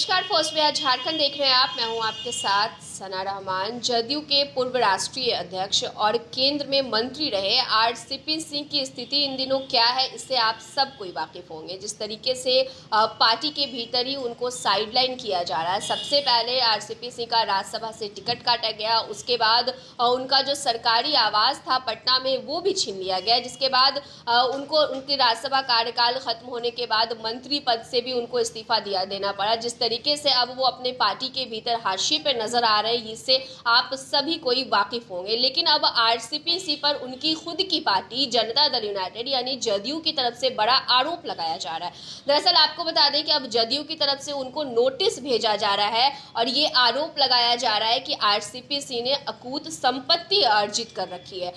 नमस्कार, फर्स्ट बिहार झारखंड देख रहे हैं आप। मैं हूं आपके साथ सना रहमान। जदयू के पूर्व राष्ट्रीय अध्यक्ष और केंद्र में मंत्री रहे आरसीपी सिंह की स्थिति इन दिनों क्या है, इससे आप सब कोई वाकिफ होंगे। जिस तरीके से पार्टी के भीतर ही उनको साइडलाइन किया जा रहा है। सबसे पहले आरसीपी सिंह का राज्यसभा से टिकट काटा गया, उसके बाद उनका जो सरकारी आवास था पटना में वो भी छीन लिया गया, जिसके बाद उनको उनके राज्यसभा कार्यकाल खत्म होने के बाद मंत्री पद से भी उनको इस्तीफा देना पड़ा। जिस तरीके से अब वो अपने पार्टी के भीतर हाशिए पर नजर आ रहे हैं, इससे आप सभी कोई वाकिफ होंगे। लेकिन अब आरसीपी पर उनकी खुद की पार्टी जनता दल यूनाइटेड यानी जदयू की तरफ से बड़ा आरोप लगाया जा रहा है। दरअसल आपको बता दें कि अब जदयू की तरफ से उनको नोटिस भेजा जा रहा है और ये आरोप लगाया जा रहा है कि आरसीपी ने अकूत संपत्ति अर्जित कर रखी है।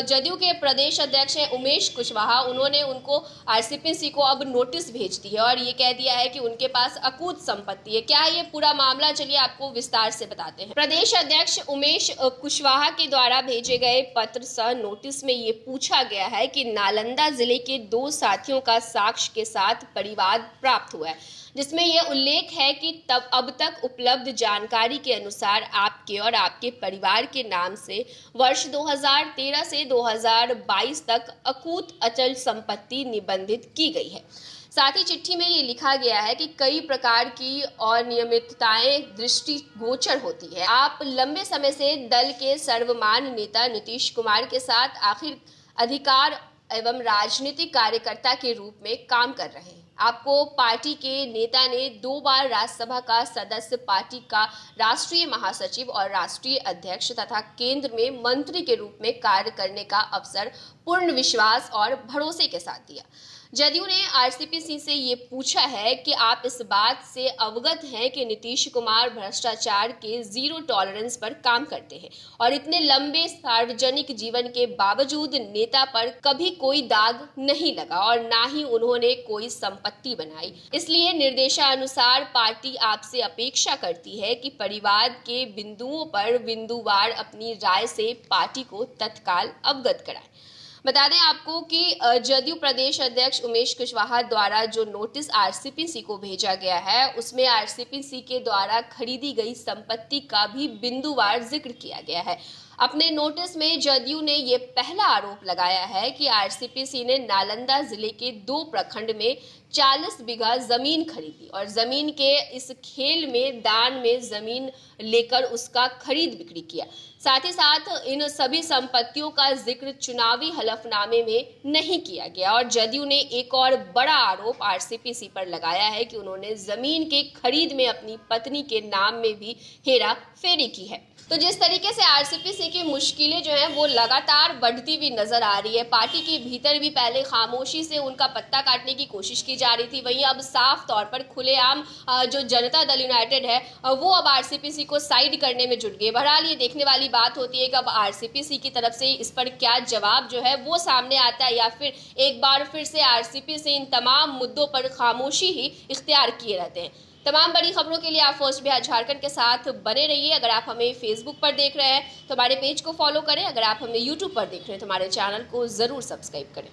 जदयू के प्रदेश अध्यक्ष हैं उमेश कुशवाहा, उन्होंने उनको आरसीपी को अब नोटिस भेज दी है और ये कह दिया है कि उनके पास अकूत संपत्ति है। क्या है ये पूरा मामला, चलिए आपको विस्तार से बताते हैं। प्रदेश अध्यक्ष उमेश कुशवाहा के द्वारा भेजे गए पत्र सह नोटिस में ये पूछा गया है कि नालंदा जिले के 2 साथियों का साक्ष्य के साथ परिवाद प्राप्त हुआ है, जिसमें यह उल्लेख है कि तब अब तक उपलब्ध जानकारी के अनुसार आपके और आपके परिवार के नाम से वर्ष 2013 से 2022 तक अकूत अचल संपत्ति निबंधित की गई है। साथ ही चिट्ठी में ये लिखा गया है कि कई प्रकार की अनियमितताएं दृष्टिगोचर होती है। आप लंबे समय से दल के सर्वमान्य नेता नीतीश कुमार के साथ आखिर अधिकार एवं राजनीतिक कार्यकर्ता के रूप में काम कर रहे हैं। आपको पार्टी के नेता ने 2 बार राज्यसभा का सदस्य, पार्टी का राष्ट्रीय महासचिव और राष्ट्रीय अध्यक्ष तथा केंद्र में मंत्री के रूप में कार्य करने का अवसर पूर्ण विश्वास और भरोसे के साथ दिया। जदयू ने आरसीपी सिंह से ये पूछा है कि आप इस बात से अवगत हैं कि नीतीश कुमार भ्रष्टाचार के जीरो टॉलरेंस पर काम करते हैं और इतने लंबे सार्वजनिक जीवन के बावजूद नेता पर कभी कोई दाग नहीं लगा और ना ही उन्होंने कोई संपत्ति बनाई। इसलिए निर्देशानुसार पार्टी आपसे अपेक्षा करती है कि परिवार के बिंदुओं पर बिंदुवार अपनी राय से पार्टी को तत्काल अवगत कराएं। बता दें आपको कि जदयू प्रदेश अध्यक्ष उमेश कुशवाहा द्वारा जो नोटिस आरसीपी को भेजा गया है, उसमें आरसीपी के द्वारा खरीदी गई संपत्ति का भी बिंदुवार जिक्र किया गया है। अपने नोटिस में जदयू ने ये पहला आरोप लगाया है कि आरसीपी ने नालंदा जिले के 2 प्रखंड में 40 बीघा जमीन खरीदी और जमीन के इस खेल में दान में जमीन लेकर उसका खरीद बिक्री किया। साथ ही साथ इन सभी संपत्तियों का जिक्र चुनावी हलफनामे में नहीं किया गया और जदयू ने एक और बड़ा आरोप आरसीपी पर लगाया है कि उन्होंने जमीन के खरीद में अपनी पत्नी के नाम में भी हेरा फेरी की है। तो जिस तरीके से आरसीपी की मुश्किलें जो हैं वो लगातार बढ़ती हुई नजर आ रही है। पार्टी के भीतर भी पहले खामोशी से उनका पत्ता काटने की कोशिश की जा रही थी, वहीं अब साफ तौर पर खुलेआम जो जनता दल यूनाइटेड है वो अब आरसीपी को साइड करने में जुट गई। बहरहाल ये देखने वाली बात होती है कि अब आरसीपी की तरफ से इस पर क्या जवाब जो है वो सामने आता है या फिर एक बार फिर से आरसीपी इन तमाम मुद्दों पर खामोशी ही इख्तियार किए रहते हैं। तमाम बड़ी खबरों के लिए आप फर्स्ट बिहार झारखंड के साथ बने रहिए। अगर आप हमें फेसबुक पर देख रहे हैं तो हमारे पेज को फॉलो करें। अगर आप हमें यूट्यूब पर देख रहे हैं तो हमारे चैनल को जरूर सब्सक्राइब करें।